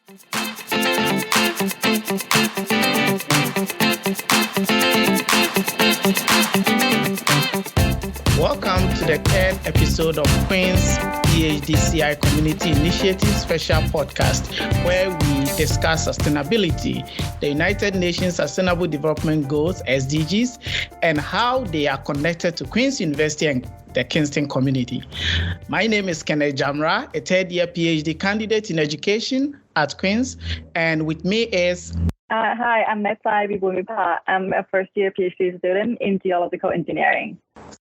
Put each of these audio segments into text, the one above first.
Welcome to the third episode of Queen's PhD CI Community Initiative Special Podcast, where we discuss sustainability, the United Nations Sustainable Development Goals, SDGs, and how they are connected to Queen's University and the Kingston community. My name is Kenneth Jamra, a third-year PhD candidate in education at Queen's, and with me is... Hi, I'm Metai Bibumipa. I'm a first-year PhD student in geological engineering.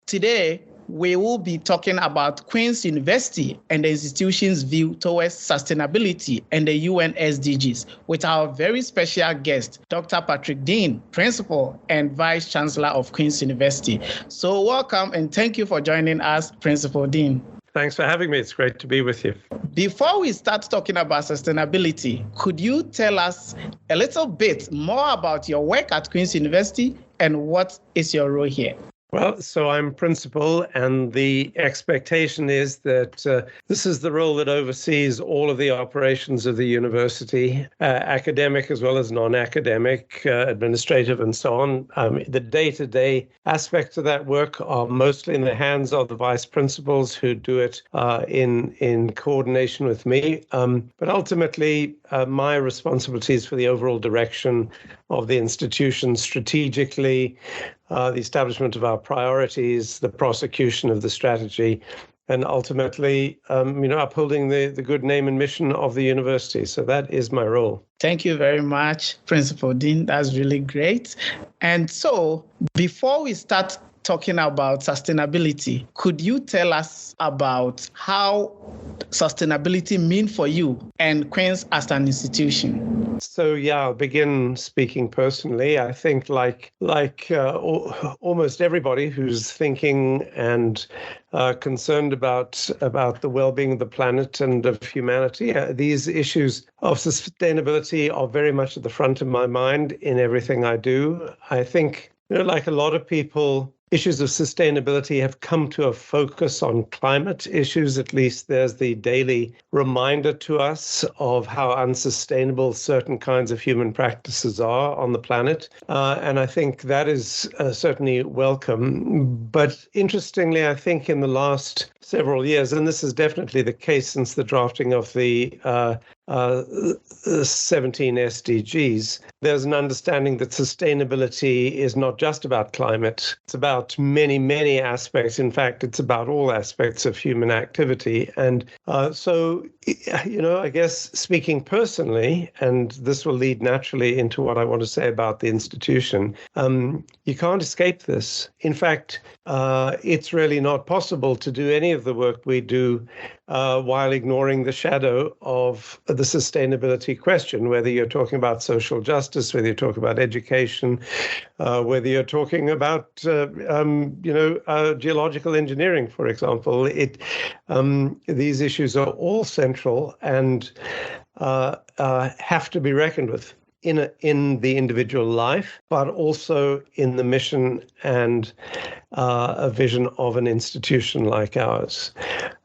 Today, we will be talking about Queen's University and the institution's view towards sustainability and the UN SDGs with our very special guest, Dr. Patrick Deane, Principal and Vice Chancellor of Queen's University. So welcome and thank you for joining us, Principal Deane. Thanks for having me. It's great to be with you. Before we start talking about sustainability, could you tell us a little bit more about your work at Queen's University and what is your role here? Well, so I'm principal, and the expectation is that this is the role that oversees all of the operations of the university, academic as well as non-academic, administrative, and so on. The day-to-day aspects of that work are mostly in the hands of the vice principals who do it in coordination with me. But ultimately, my responsibility is for the overall direction of the institution strategically, the establishment of our priorities, the prosecution of the strategy, and ultimately, upholding the good name and mission of the university. So that is my role. Thank you very much, Principal Deane. That's really great. And so before we start talking about sustainability, could you tell us about how sustainability means for you and Queen's as an institution? So, I'll begin speaking personally. I think like almost everybody who's thinking and concerned about the well-being of the planet and of humanity, these issues of sustainability are very much at the front of my mind in everything I do. I think, like a lot of people, issues of sustainability have come to a focus on climate issues. At least there's the daily reminder to us of how unsustainable certain kinds of human practices are on the planet. And I think that is certainly welcome. But interestingly, I think in the last several years, and this is definitely the case since the drafting of the 17 SDGs, there's an understanding that sustainability is not just about climate. It's about many, many aspects. In fact, it's about all aspects of human activity. And so, I guess speaking personally, and this will lead naturally into what I want to say about the institution, you can't escape this. In fact, it's really not possible to do any of the work we do while ignoring the shadow of the sustainability question, whether you're talking about social justice, whether you're talking about education, whether you're talking about, geological engineering, for example. These issues are all central and have to be reckoned with in the individual life, but also in the mission and a vision of an institution like ours.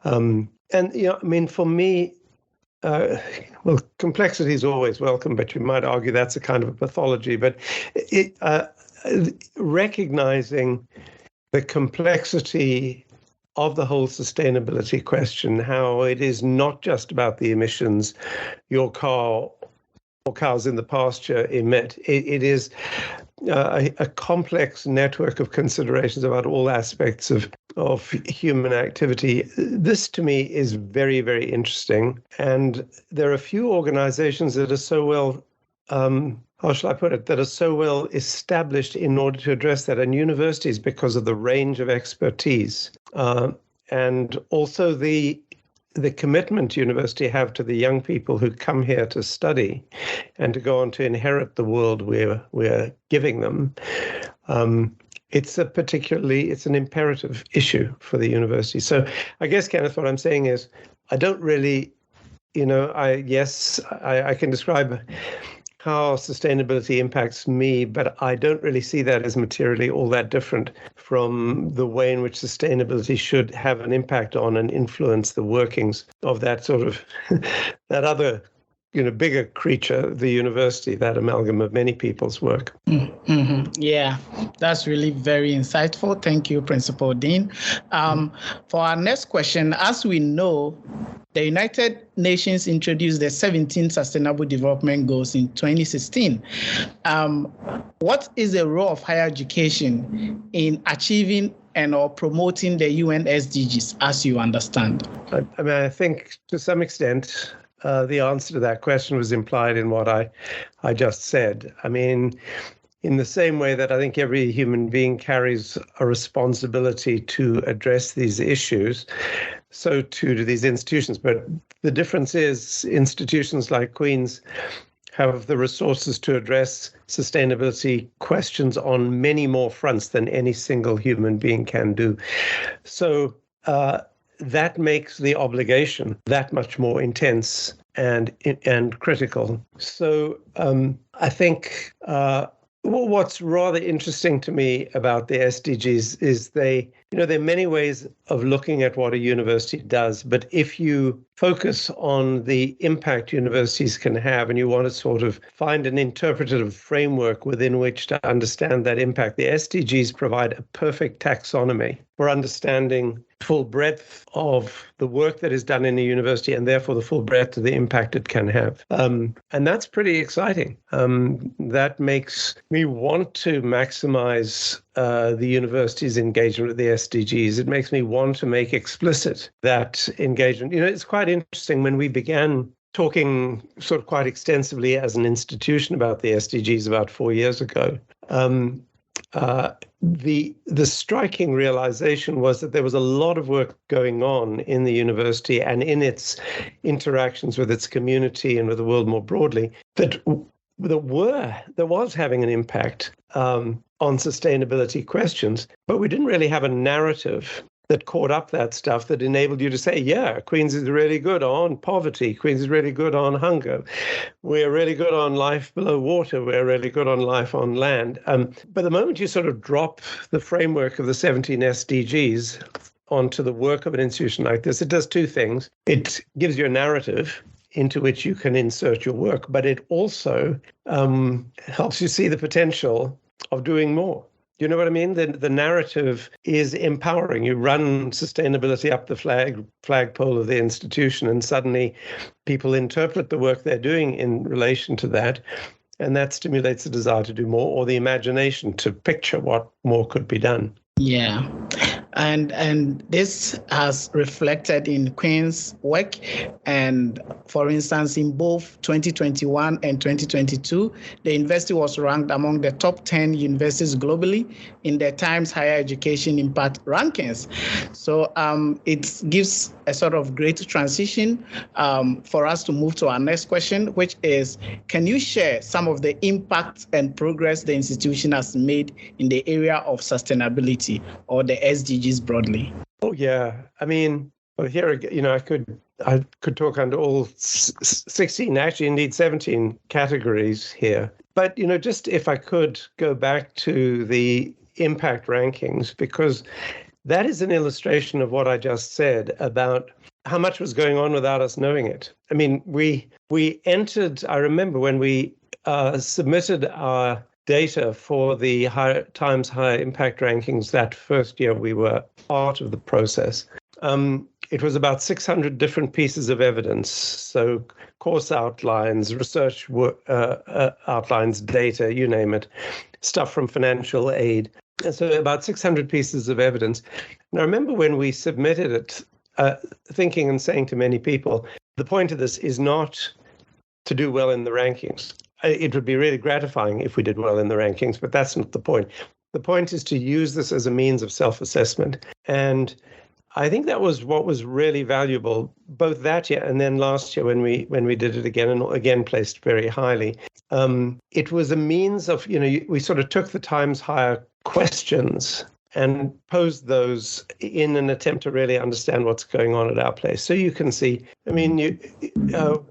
For me, complexity is always welcome, but you might argue that's a kind of a pathology. But recognizing the complexity of the whole sustainability question, how it is not just about the emissions your car or cows in the pasture emit. It is a complex network of considerations about all aspects of human activity. This, to me, is very, very interesting. And there are a few organizations that are so well, how shall I put it, that are so well established in order to address that. And universities, because of the range of expertise, and also the commitment university have to the young people who come here to study and to go on to inherit the world we're giving them. It's an imperative issue for the university. So I guess, Kenneth, what I'm saying is I don't really, I can describe how sustainability impacts me, but I don't really see that as materially all that different from the way in which sustainability should have an impact on and influence the workings of that sort of, that other bigger creature, the university, that amalgam of many people's work. Mm-hmm. Yeah, that's really very insightful. Thank you, Principal Deane. For our next question, as we know, the United Nations introduced the 17 Sustainable Development Goals in 2016. What is the role of higher education in achieving and or promoting the UN SDGs, as you understand? I mean, I think to some extent, the answer to that question was implied in what I just said. I mean, in the same way that I think every human being carries a responsibility to address these issues, so too do these institutions. But the difference is institutions like Queen's have the resources to address sustainability questions on many more fronts than any single human being can do. So that makes the obligation that much more intense and critical. So I think what's rather interesting to me about the SDGs is there are many ways of looking at what a university does, but if you focus on the impact universities can have and you want to sort of find an interpretative framework within which to understand that impact, the SDGs provide a perfect taxonomy for understanding full breadth of the work that is done in a university and therefore the full breadth of the impact it can have. And that's pretty exciting. That makes me want to maximize the university's engagement with the SDGs. It makes me want to make explicit that engagement. It's quite interesting when we began talking sort of quite extensively as an institution about the SDGs about 4 years ago. The striking realization was that there was a lot of work going on in the university and in its interactions with its community and with the world more broadly that was having an impact on sustainability questions, but we didn't really have a narrative that caught up that stuff that enabled you to say, yeah, Queen's is really good on poverty. Queen's is really good on hunger. We're really good on life below water. We're really good on life on land. But the moment you sort of drop the framework of the 17 SDGs onto the work of an institution like this, it does two things. It gives you a narrative into which you can insert your work, but it also helps you see the potential of doing more. You know what I mean? The narrative is empowering. You run sustainability up the flagpole of the institution, and suddenly people interpret the work they're doing in relation to that, and that stimulates the desire to do more or the imagination to picture what more could be done. Yeah. And this has reflected in Queen's work. And for instance, in both 2021 and 2022, the university was ranked among the top 10 universities globally in the Times Higher Education Impact Rankings. So it gives a sort of great transition for us to move to our next question, which is, can you share some of the impact and progress the institution has made in the area of sustainability or the SDGs broadly? Oh, yeah. I mean, here, I could talk under all 16, actually, indeed 17 categories here. But, just if I could go back to the impact rankings, because that is an illustration of what I just said about how much was going on without us knowing it. I mean, we entered, I remember when we submitted our data for the Times High Impact Rankings that first year we were part of the process. It was about 600 different pieces of evidence. So course outlines, research outlines, data, you name it, stuff from financial aid. And so about 600 pieces of evidence. And I remember when we submitted it, thinking and saying to many people, the point of this is not to do well in the rankings. It would be really gratifying if we did well in the rankings, but that's not the point. The point is to use this as a means of self-assessment. And I think that was what was really valuable, both that year and then last year when we did it again, and again placed very highly. It was a means of, we sort of took the Times Higher questions and posed those in an attempt to really understand what's going on at our place. So you can see I mean,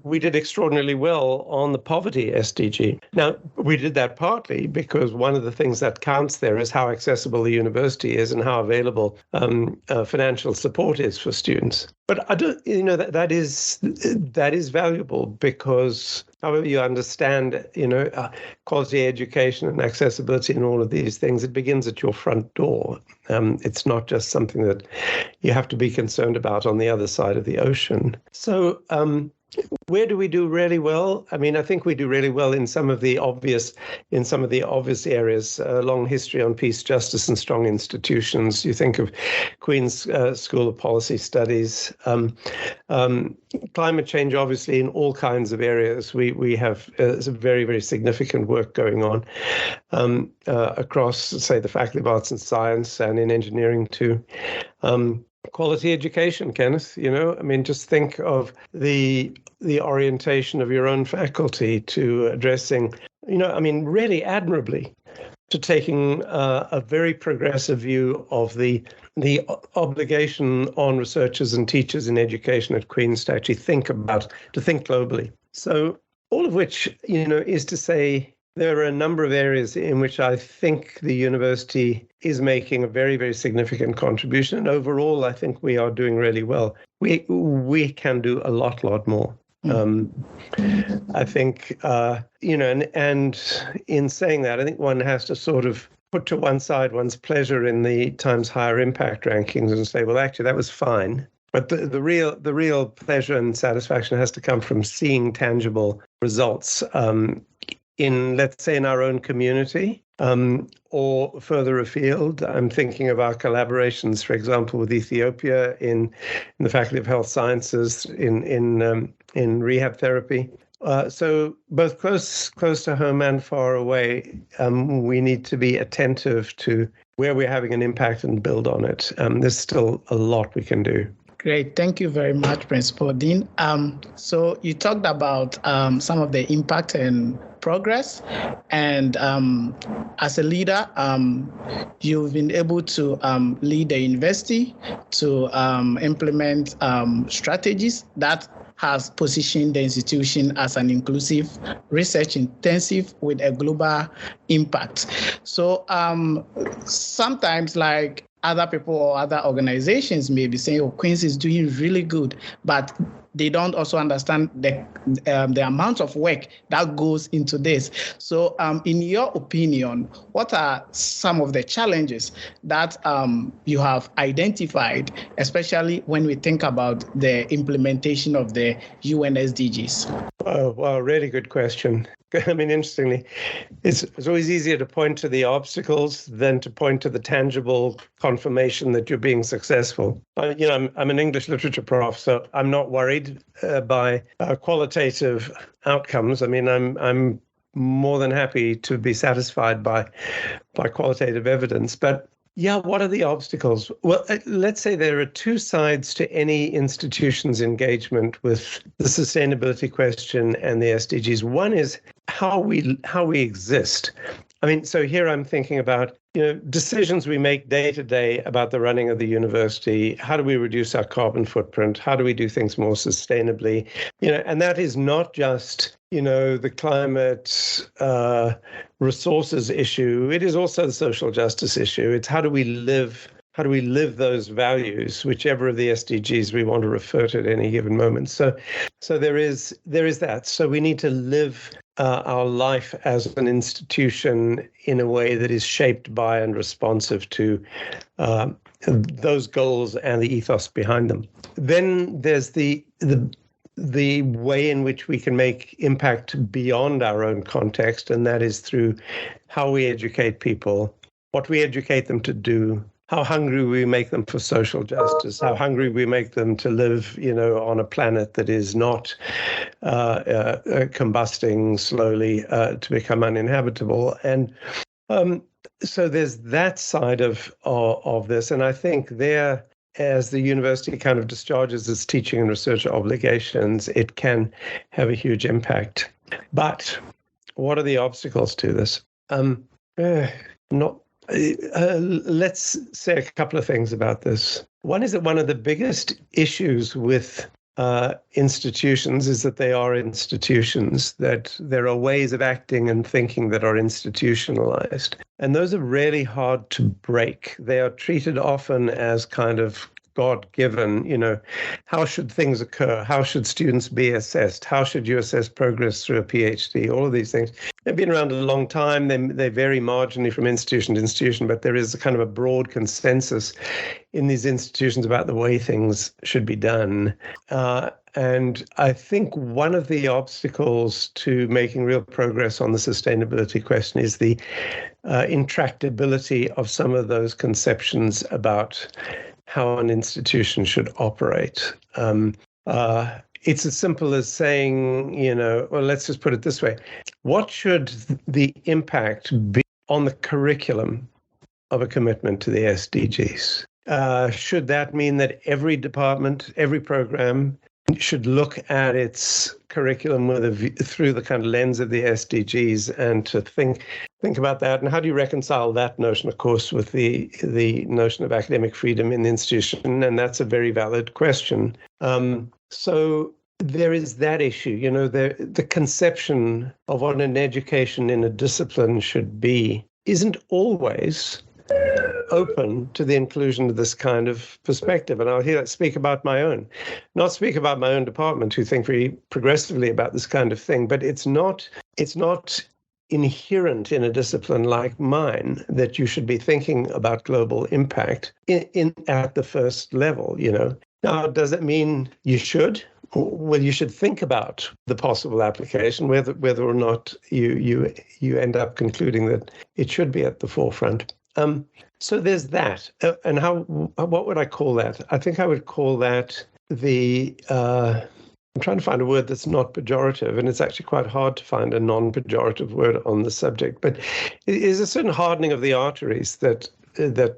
we did extraordinarily well on the poverty SDG. Now, we did that partly because one of the things that counts there is how accessible the university is and how available financial support is for students. But I don't, that is valuable because however you understand, quality education and accessibility and all of these things, it begins at your front door. It's not just something that you have to be concerned about on the other side of the ocean. So where do we do really well? I mean, I think we do really well in some of the obvious areas. A long history on peace, justice, and strong institutions. You think of Queen's School of Policy Studies, climate change, obviously, in all kinds of areas. We have some very, very significant work going on across, say, the Faculty of Arts and Science and in engineering too. Quality education, Kenneth, I mean, just think of the orientation of your own faculty to addressing, really admirably, to taking a very progressive view of the obligation on researchers and teachers in education at Queen's to actually think globally. So all of which, is to say, there are a number of areas in which I think the university is making a very, very significant contribution. And overall, I think we are doing really well. We can do a lot more. I think, and in saying that, I think one has to sort of put to one side one's pleasure in the Times Higher Impact rankings and say, well, actually, that was fine. But the real pleasure and satisfaction has to come from seeing tangible results in, let's say, in our own community or further afield. I'm thinking of our collaborations, for example, with Ethiopia in the Faculty of Health Sciences in rehab therapy. So both close to home and far away, we need to be attentive to where we're having an impact and build on it. There's still a lot we can do. Great. Thank you very much, Principal Deane. So you talked about some of the impact and progress, and as a leader, you've been able to lead the university to implement strategies that has positioned the institution as an inclusive, research intensive with a global impact. So sometimes, like, other people or other organizations may be saying, oh, Queen's is doing really good, but they don't also understand the amount of work that goes into this. So in your opinion, what are some of the challenges that you have identified, especially when we think about the implementation of the UN SDGs? Oh, well, really good question. I mean, interestingly, it's always easier to point to the obstacles than to point to the tangible confirmation that you're being successful. I'm an English literature prof, so I'm not worried by qualitative outcomes. I mean, I'm more than happy to be satisfied by qualitative evidence. But yeah, what are the obstacles? Well, let's say there are two sides to any institution's engagement with the sustainability question and the SDGs. One is how we exist. I mean, so here I'm thinking about, decisions we make day to day about the running of the university. How do we reduce our carbon footprint? How do we do things more sustainably? And that is not just, the climate resources issue. It is also the social justice issue. It's how do we live those values, whichever of the SDGs we want to refer to at any given moment. So there is that. So we need to live our life as an institution in a way that is shaped by and responsive to those goals and the ethos behind them. Then there's the way in which we can make impact beyond our own context, and that is through how we educate people, what we educate them to do, how hungry we make them for social justice, how hungry we make them to live, on a planet that is not combusting slowly to become uninhabitable. And so there's that side of this. And I think there, as the university kind of discharges its teaching and research obligations, it can have a huge impact. But what are the obstacles to this? Let's say a couple of things about this. One is that one of the biggest issues with institutions is that they are institutions, that there are ways of acting and thinking that are institutionalized. And those are really hard to break. They are treated often as kind of God-given, how should things occur? How should students be assessed? How should you assess progress through a PhD? All of these things. They've been around a long time. They vary marginally from institution to institution, but there is a kind of a broad consensus in these institutions about the way things should be done. And I think one of the obstacles to making real progress on the sustainability question is the intractability of some of those conceptions about how an institution should operate. It's as simple as saying, well, let's just put it this way. What should the impact be on the curriculum of a commitment to the SDGs? Should that mean that every department, every program should look at its curriculum through the kind of lens of the SDGs and to think about that? And how do you reconcile that notion, of course, with the notion of academic freedom in the institution? And that's a very valid question. So there is that issue, the conception of what an education in a discipline should be isn't always open to the inclusion of this kind of perspective. And I'll speak about my own department, who think very progressively about this kind of thing, but it's not inherent in a discipline like mine that you should be thinking about global impact in at the first level, Now, does it mean you should? Well, you should think about the possible application, whether or not you end up concluding that it should be at the forefront. So there's that. And what would I call that? I think I would call that I'm trying to find a word that's not pejorative, and it's actually quite hard to find a non-pejorative word on the subject, but it is a certain hardening of the arteries that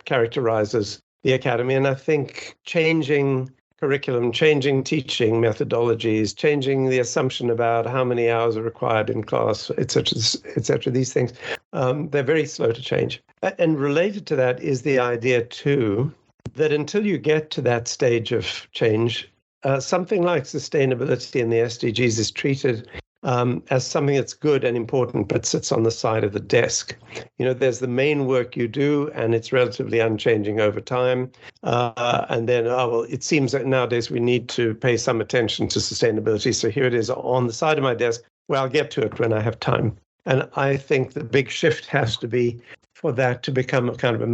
characterizes the academy. And I think changing curriculum, changing teaching methodologies, changing the assumption about how many hours are required in class, et cetera, these things, they're very slow to change. And related to that is the idea, too, that until you get to that stage of change, something like sustainability in the SDGs is treated as something that's good and important, but sits on the side of the desk. There's the main work you do, and it's relatively unchanging over time. And then, it seems that nowadays we need to pay some attention to sustainability. So here it is on the side of my desk. Well, I'll get to it when I have time. And I think the big shift has to be for that to become a kind of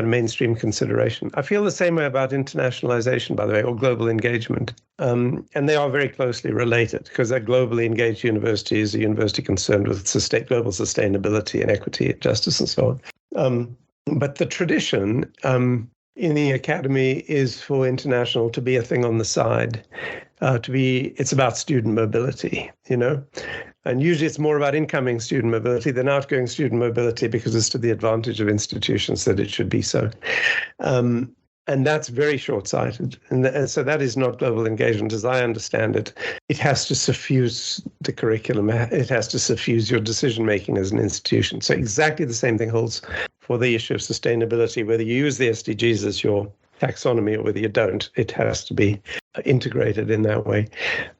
mainstream consideration. I feel the same way about internationalization, by the way, or global engagement. And they are very closely related, because a globally engaged university is a university concerned with global sustainability and equity, justice, and so on. But the tradition in the academy is for international to be a thing on the side, it's about student mobility, And usually it's more about incoming student mobility than outgoing student mobility, because it's to the advantage of institutions that it should be so. And that's very short-sighted. And so that is not global engagement, as I understand it. It has to suffuse the curriculum. It has to suffuse your decision-making as an institution. So exactly the same thing holds for the issue of sustainability, whether you use the SDGs as your taxonomy or whether you don't. It has to be integrated in that way.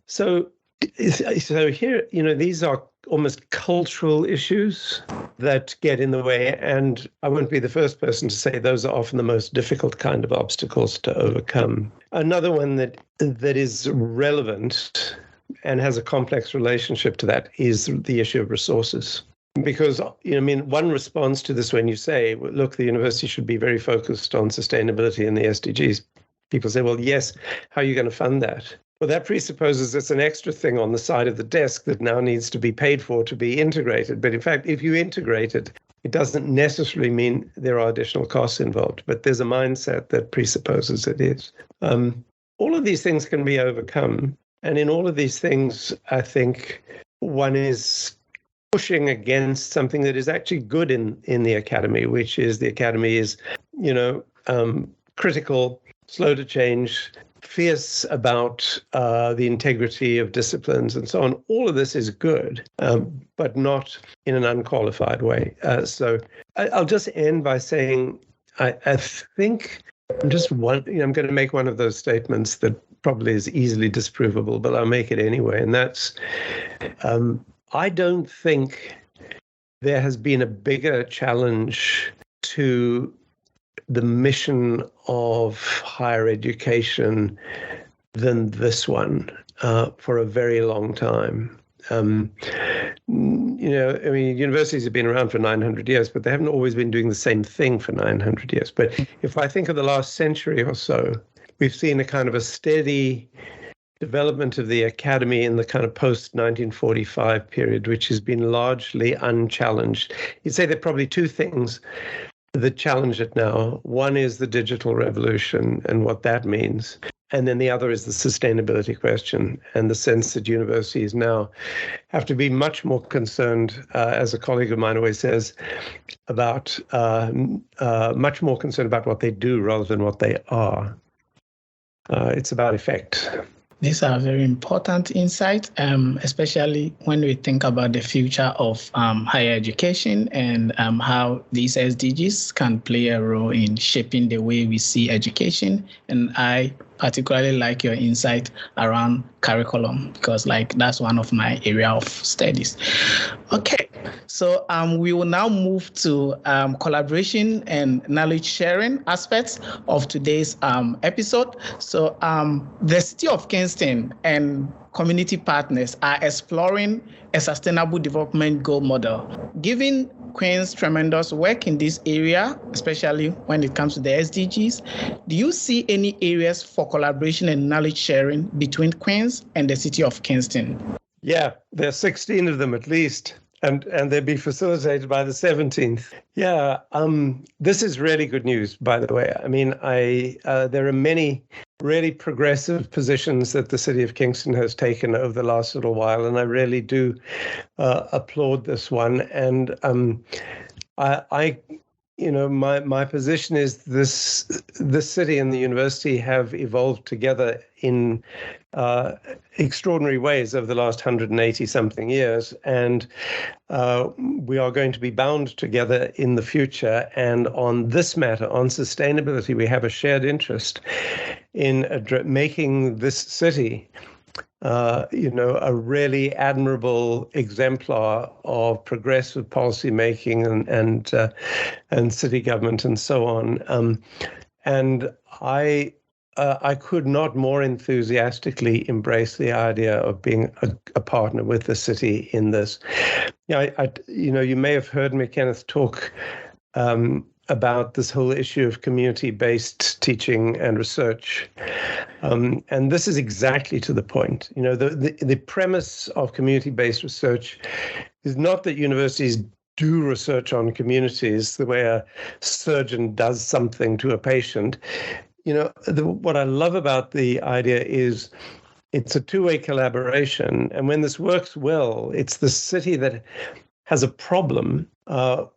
So here, these are almost cultural issues that get in the way. And I won't be the first person to say those are often the most difficult kind of obstacles to overcome. Another one that is relevant and has a complex relationship to that is the issue of resources. Because, one response to this when you say, look, the university should be very focused on sustainability and the SDGs. People say, well, yes, how are you going to fund that? Well, that presupposes it's an extra thing on the side of the desk that now needs to be paid for to be integrated. But in fact, if you integrate it, it doesn't necessarily mean there are additional costs involved, but there's a mindset that presupposes it is. All of these things can be overcome. And in all of these things, I think one is pushing against something that is actually good in the academy, which is the academy is, critical, slow to change, fierce about the integrity of disciplines and so on. All of this is good, but not in an unqualified way. So I'll just end by saying I think I'm going to make one of those statements that probably is easily disprovable, but I'll make it anyway. And that's, I don't think there has been a bigger challenge to the mission of higher education than this one for a very long time. Universities have been around for 900 years, but they haven't always been doing the same thing for 900 years. But if I think of the last century or so, we've seen a kind of a steady development of the academy in the kind of post-1945 period, which has been largely unchallenged. You'd say there are probably two things that challenge it now. One is the digital revolution and what that means. And then the other is the sustainability question and the sense that universities now have to be much more concerned, as a colleague of mine always says, about much more concerned about what they do rather than what they are. It's about effect. These are very important insights, especially when we think about the future of higher education and how these SDGs can play a role in shaping the way we see education. And I particularly like your insight around curriculum, because that's one of my area of studies. Okay, so we will now move to collaboration and knowledge sharing aspects of today's episode. So the City of Kingston and community partners are exploring a sustainable development goal model. Given Queen's tremendous work in this area, especially when it comes to the SDGs, do you see any areas for collaboration and knowledge sharing between Queen's and the City of Kingston? Yeah, there are 16 of them at least, and they'll be facilitated by the 17th. Yeah, this is really good news, by the way. I mean, there are many really progressive positions that the City of Kingston has taken over the last little while, and I really do applaud this one. And my position is this city and the university have evolved together in extraordinary ways over the last 180 something years, and we are going to be bound together in the future. And on this matter, on sustainability, we have a shared interest in making this city a really admirable exemplar of progressive policy making and city government and so on. And I could not more enthusiastically embrace the idea of being a partner with the city in this. You may have heard me, Kenneth, talk about this whole issue of community-based teaching and research. And this is exactly to the point. The premise of community-based research is not that universities do research on communities the way a surgeon does something to a patient. What I love about the idea is it's a two-way collaboration. And when this works well, it's the city that has a problem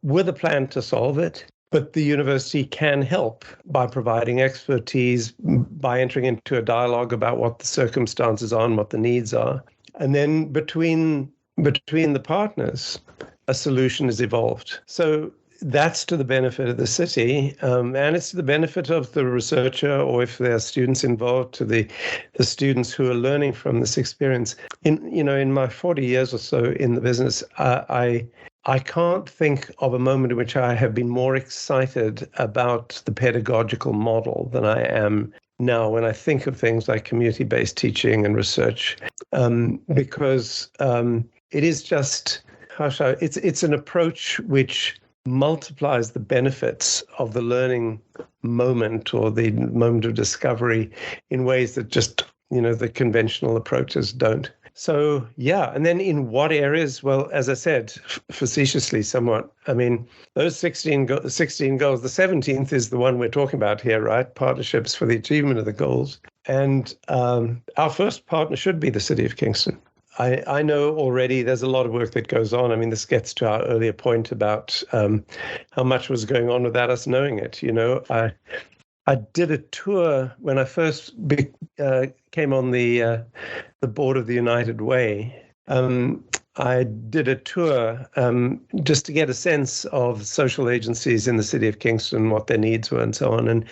with a plan to solve it. But the university can help by providing expertise, by entering into a dialogue about what the circumstances are and what the needs are. And then between the partners, a solution is evolved. So that's to the benefit of the city, and it's to the benefit of the researcher, or if there are students involved, to the students who are learning from this experience. In my 40 years or so in the business, I can't think of a moment in which I have been more excited about the pedagogical model than I am now when I think of things like community-based teaching and research, because it is just, it's an approach which multiplies the benefits of the learning moment or the moment of discovery in ways that just, the conventional approaches don't. So, yeah. And then in what areas? Well, as I said, facetiously somewhat, I mean, those 16 goals, the 17th is the one we're talking about here, right? Partnerships for the achievement of the goals. And our first partner should be the City of Kingston. I know already there's a lot of work that goes on. I mean, this gets to our earlier point about how much was going on without us knowing it. I did a tour when I first came on the board of the United Way. I did a tour just to get a sense of social agencies in the City of Kingston, what their needs were and so on. And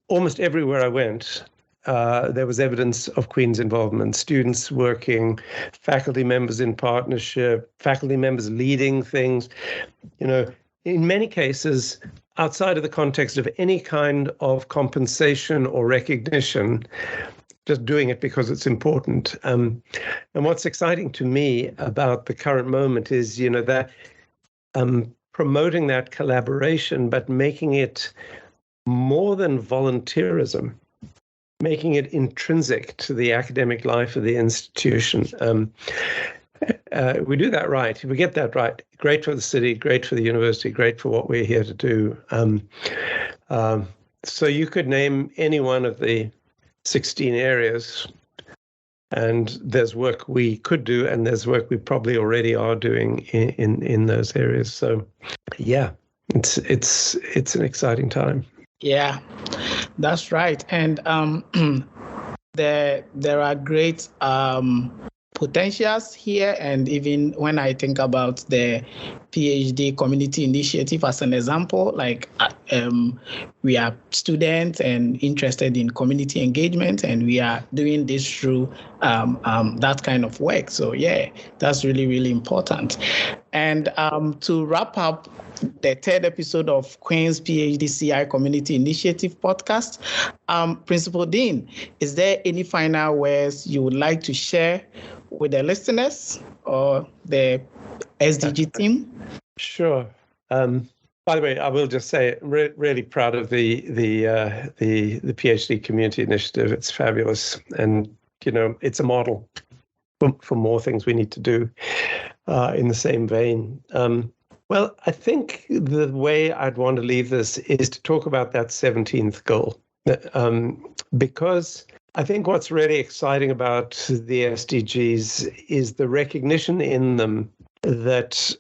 almost everywhere I went, there was evidence of Queen's involvement, students working, faculty members in partnership, faculty members leading things. In many cases, outside of the context of any kind of compensation or recognition, just doing it because it's important. And what's exciting to me about the current moment is, that promoting that collaboration, but making it more than volunteerism, making it intrinsic to the academic life of the institution. We do that right. If we get that right, great for the city, great for the university, great for what we're here to do. So you could name any one of the 16 areas, and there's work we could do, and there's work we probably already are doing in those areas. So, yeah, it's an exciting time. Yeah, that's right. And there are great potentials here. And even when I think about the PhD community initiative as an example, like we are students and interested in community engagement, and we are doing this through that kind of work. So yeah, that's really, really important. And to wrap up the third episode of Queen's PhD CI Community Initiative podcast, Principal Deane, is there any final words you would like to share with the listeners or the SDG team? Sure. By the way, I will just say, really proud of the PhD Community Initiative. It's fabulous, and it's a model for more things we need to do in the same vein. Well, I think the way I'd want to leave this is to talk about that 17th goal, because I think what's really exciting about the SDGs is the recognition in them that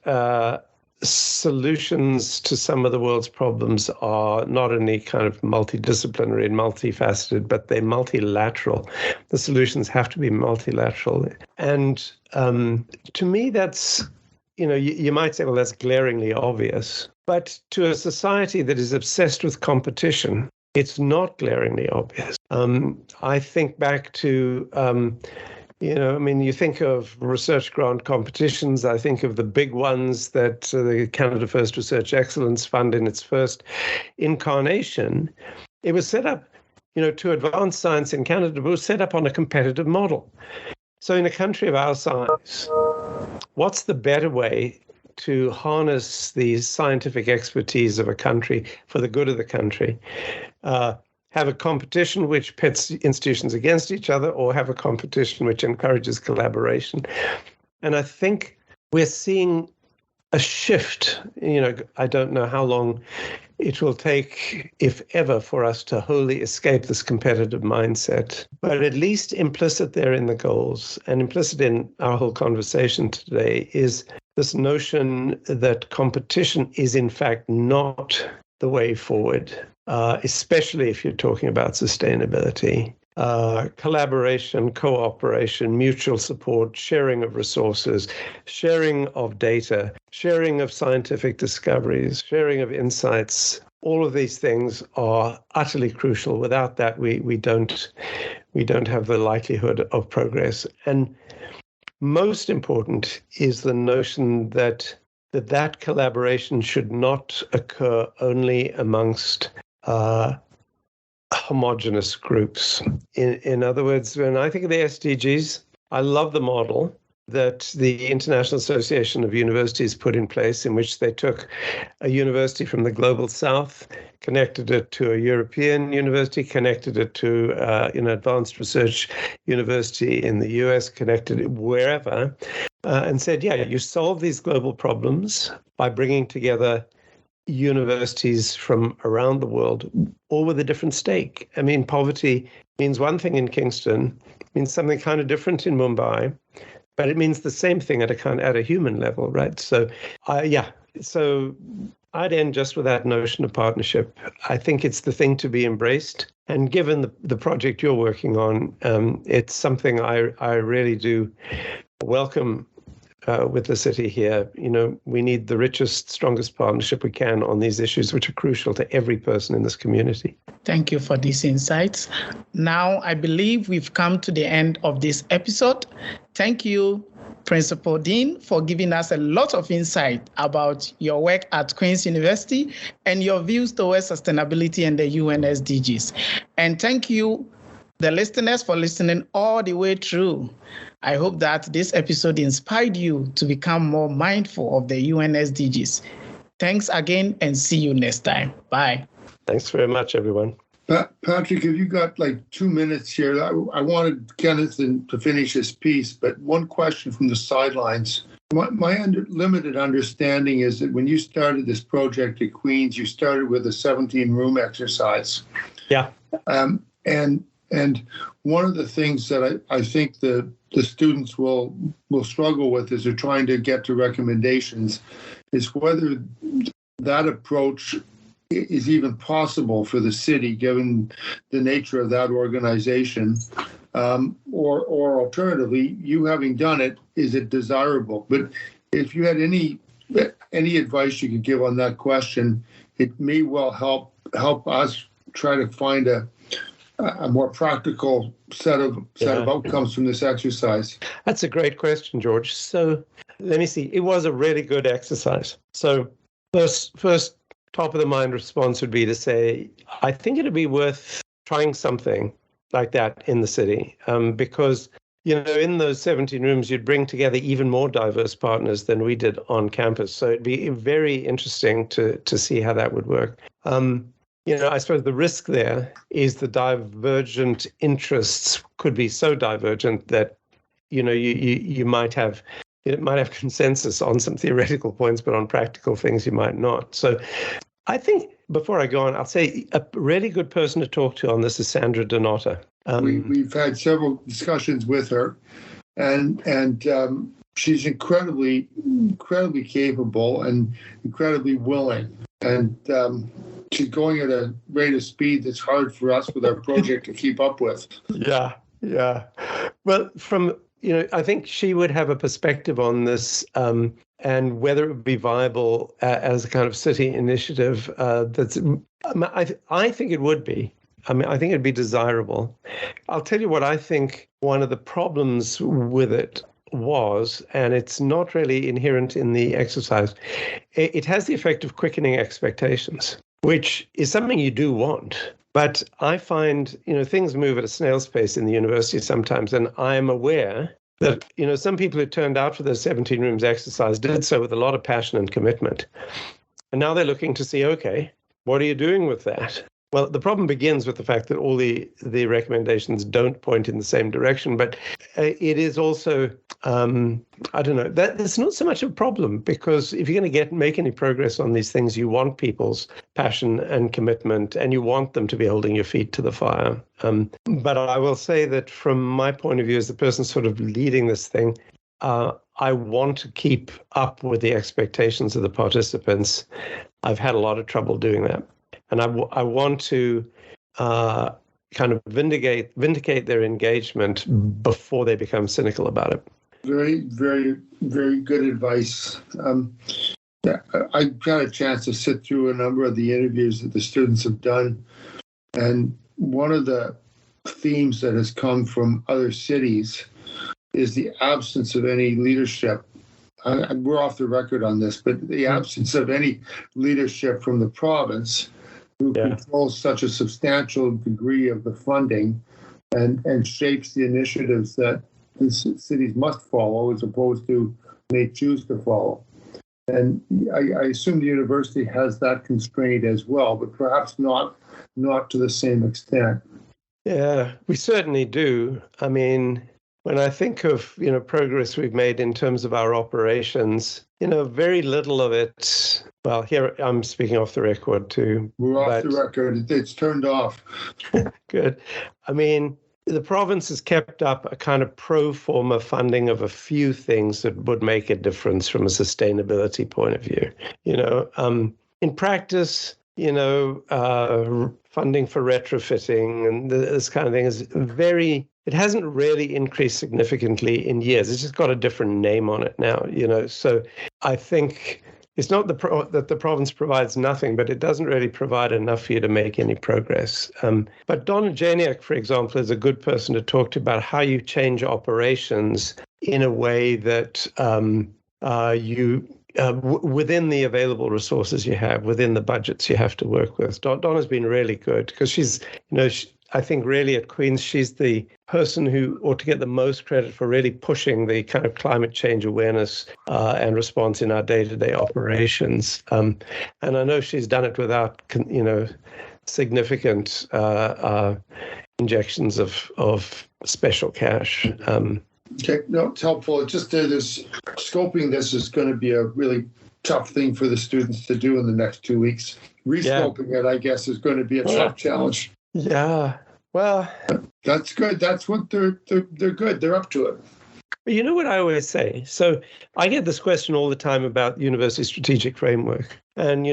solutions to some of the world's problems are not only kind of multidisciplinary and multifaceted, but they're multilateral. The solutions have to be multilateral. And to me, that's, you might say, well, that's glaringly obvious. But to a society that is obsessed with competition, it's not glaringly obvious. I think back to, you think of research grant competitions. I think of the big ones that the Canada First Research Excellence Fund in its first incarnation. It was set up, to advance science in Canada, but it was set up on a competitive model. So in a country of our size, what's the better way to harness the scientific expertise of a country for the good of the country? Have a competition which pits institutions against each other, or have a competition which encourages collaboration? And I think we're seeing a shift. I don't know how long it will take, if ever, for us to wholly escape this competitive mindset. But at least implicit there in the goals, and implicit in our whole conversation today, is this notion that competition is in fact not the way forward, especially if you're talking about sustainability. Collaboration, cooperation, mutual support, sharing of resources, sharing of data, sharing of scientific discoveries, sharing of insights. All of these things are utterly crucial. Without that, we don't have the likelihood of progress. And most important is the notion that collaboration should not occur only amongst homogenous groups. In other words, when I think of the SDGs, I love the model that the International Association of Universities put in place, in which they took a university from the global south, connected it to a European university, connected it to an advanced research university in the US, connected it wherever, and said, yeah, you solve these global problems by bringing together universities from around the world, all with a different stake. I mean, poverty means one thing in Kingston, means something kind of different in Mumbai, but it means the same thing at a human level, right? So, so I'd end just with that notion of partnership. I think it's the thing to be embraced. And given the project you're working on, it's something I really do welcome with the city here. We need the richest, strongest partnership we can on these issues, which are crucial to every person in this community. Thank you for these insights. Now, I believe we've come to the end of this episode. Thank you, Principal Deane, for giving us a lot of insight about your work at Queen's University and your views towards sustainability and the UN SDGs. And thank you, the listeners, for listening all the way through. I hope that this episode inspired you to become more mindful of the UN SDGs. Thanks again, and see you next time. Bye. Thanks very much, everyone. Patrick, have you got like 2 minutes here? I wanted Kenneth to finish his piece, but one question from the sidelines. My limited understanding is that when you started this project at Queen's, you started with a 17-room exercise. Yeah. And one of the things that I think the students will struggle with as they're trying to get to recommendations is whether that approach is even possible for the city, given the nature of that organization, or alternatively, you having done it, is it desirable? But if you had any advice you could give on that question, it may well help us try to find a more practical set of outcomes from this exercise. That's a great question, George. So let me see. It was a really good exercise. So first top of the mind response would be to say, I think it'd be worth trying something like that in the city, because, in those 17 rooms, you'd bring together even more diverse partners than we did on campus. So it'd be very interesting to see how that would work. I suppose the risk there is the divergent interests could be so divergent that, you might have consensus on some theoretical points, but on practical things you might not. So I think before I go on, I'll say a really good person to talk to on this is Sandra Donato. We've had several discussions with her, and she's incredibly capable and incredibly willing. And she's going at a rate of speed that's hard for us with our project to keep up with. Yeah. Well, I think she would have a perspective on this, and whether it would be viable as a kind of city initiative. I think it would be. I think it'd be desirable. I'll tell you what I think one of the problems with it was, and it's not really inherent in the exercise. It has the effect of quickening expectations, which is something you do want. But I find, things move at a snail's pace in the university sometimes, and I'm aware that, some people who turned out for those 17 rooms exercise did so with a lot of passion and commitment. And now they're looking to see, okay, what are you doing with that? Well, the problem begins with the fact that all the recommendations don't point in the same direction, but it is also, that's not so much a problem, because if you're going to make any progress on these things, you want people's passion and commitment, and you want them to be holding your feet to the fire. But I will say that from my point of view, as the person sort of leading this thing, I want to keep up with the expectations of the participants. I've had a lot of trouble doing that. And I want to kind of vindicate their engagement before they become cynical about it. Very, very, very good advice. I got a chance to sit through a number of the interviews that the students have done. And one of the themes that has come from other cities is the absence of any leadership. We're off the record on this, but the absence of any leadership from the province who controls such a substantial degree of the funding and shapes the initiatives that the cities must follow as opposed to may choose to follow. And I assume the university has that constraint as well, but perhaps not to the same extent. Yeah, we certainly do. I mean, when I think of, progress we've made in terms of our operations, very little of it. Well, here I'm speaking off the record too. We're off the record. It's turned off. Good. I mean, the province has kept up a kind of pro forma funding of a few things that would make a difference from a sustainability point of view. In practice, funding for retrofitting and this kind of thing is it hasn't really increased significantly in years. It's just got a different name on it now, So I think, it's not that the province provides nothing, but it doesn't really provide enough for you to make any progress. But Donna Janiak, for example, is a good person to talk to about how you change operations in a way that within the available resources you have, within the budgets you have to work with. Donna's been really good because she's, I think really at Queen's, she's the person who ought to get the most credit for really pushing the kind of climate change awareness and response in our day-to-day operations. And I know she's done it without, significant injections of special cash. Okay, no, it's helpful. It's just this scoping this is going to be a really tough thing for the students to do in the next 2 weeks. Rescoping it, I guess, is going to be a tough challenge. Yeah, well, that's good. That's what they're good. They're up to it. You know what I always say? So I get this question all the time about university strategic framework. And,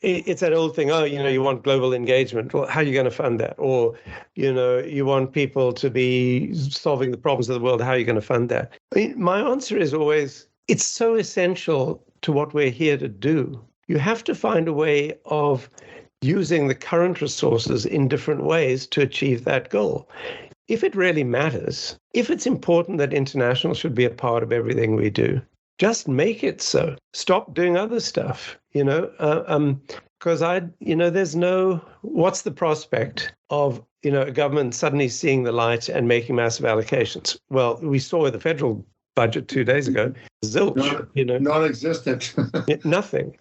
it's that old thing, you want global engagement. Well, how are you going to fund that? Or, you want people to be solving the problems of the world. How are you going to fund that? My answer is always, it's so essential to what we're here to do. You have to find a way of using the current resources in different ways to achieve that goal. If it really matters, if it's important that international should be a part of everything we do, just make it so. Stop doing other stuff, because what's the prospect of, a government suddenly seeing the light and making massive allocations? Well, we saw with the federal budget 2 days ago, zilch, non-existent. Nothing.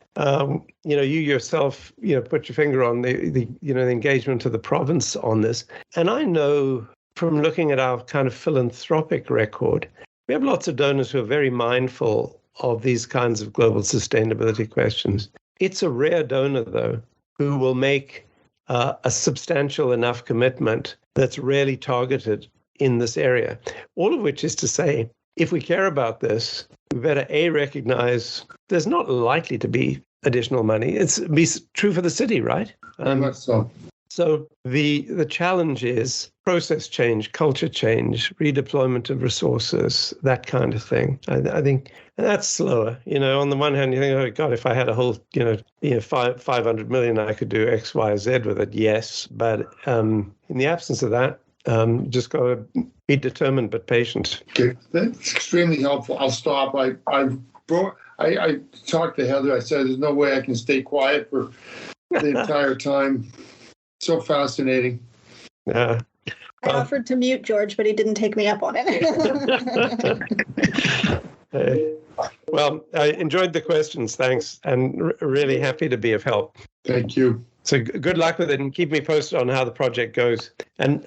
You yourself, put your finger on the engagement of the province on this. And I know from looking at our kind of philanthropic record, we have lots of donors who are very mindful of these kinds of global sustainability questions. It's a rare donor, though, who will make a substantial enough commitment that's really targeted in this area. All of which is to say, if we care about this, we better recognize there's not likely to be additional money. It's be true for the city, right? Very much so. So the challenge is process change, culture change, redeployment of resources, that kind of thing. I think that's slower. On the one hand, you think, oh God, if I had a whole, 500 million, I could do X, Y, Z with it. Yes, but in the absence of that, just got to be determined but patient. Okay, that's extremely helpful. I'll stop. I talked to Heather. I said, there's no way I can stay quiet for the entire time. So fascinating. Yeah. I offered to mute George, but he didn't take me up on it. Well, I enjoyed the questions. Thanks. And really happy to be of help. Thank you. So good luck with it and keep me posted on how the project goes. And,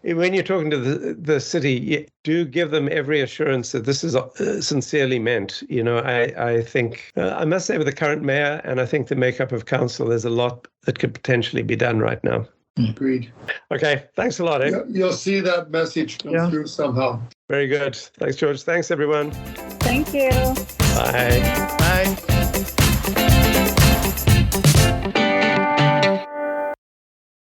when you're talking to the city, do give them every assurance that this is sincerely meant. I think, I must say with the current mayor and I think the makeup of council, there's a lot that could potentially be done right now. Agreed. Okay. Thanks a lot. You'll see that message come through somehow. Very good. Thanks, George. Thanks, everyone. Thank you. Bye.